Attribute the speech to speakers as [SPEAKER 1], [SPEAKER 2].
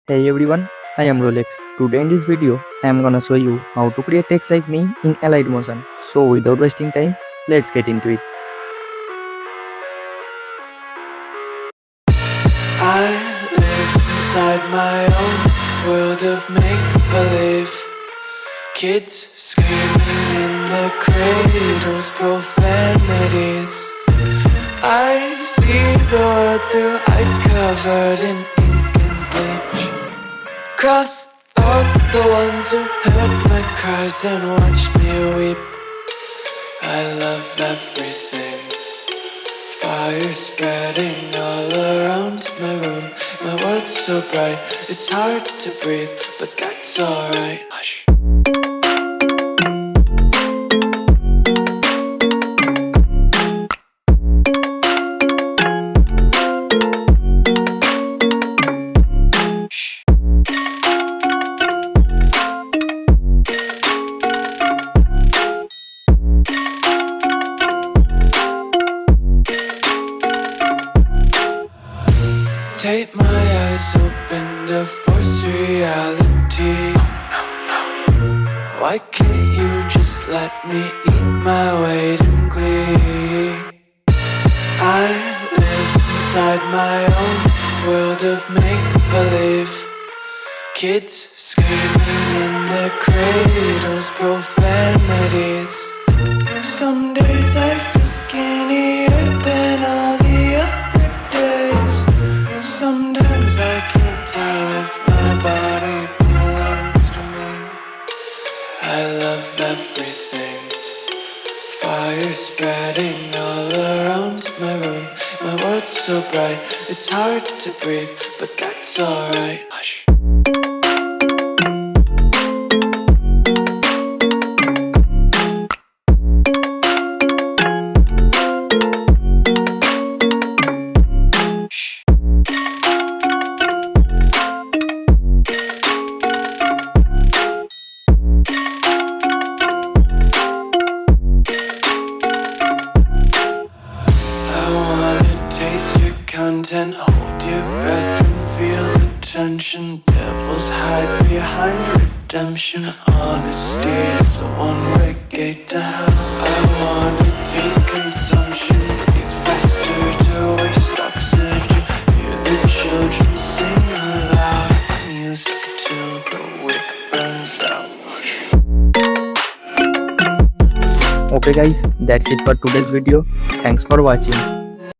[SPEAKER 1] Hey everyone, I am Rolx. Today in this video, I am gonna show you how to create text like me in Alight motion. So without wasting time, let's get into it.
[SPEAKER 2] I live inside my own world of make-believe. Kids screaming in the cradles, profanities. I see the world through eyes covered in ink and bleach. Cross out the ones who heard my cries and watched me weep. I love everything. Fire spreading all around my room. My world's so bright, it's hard to breathe, but that's alright. Hush. Take my eyes open to force reality. Why can't you just let me eat my weight in glee? I live inside my own world of make-believe. Kids screaming in the cradles, profanities. Some days I feel skinnier than all the other days. Sometimes I can't tell if my body belongs to me. I love everything. Fire spreading all around my room. My world's so bright, it's hard to breathe, but that's alright. Hush. Content, hold your breath and feel the tension. Devils hide behind redemption. Honesty is a one-way gate to hell. I wanna taste consumption, breathe faster to waste oxygen. Hear the children sing aloud. It's music till the wick burns out.
[SPEAKER 1] Okay guys, that's it for today's video. Thanks for watching.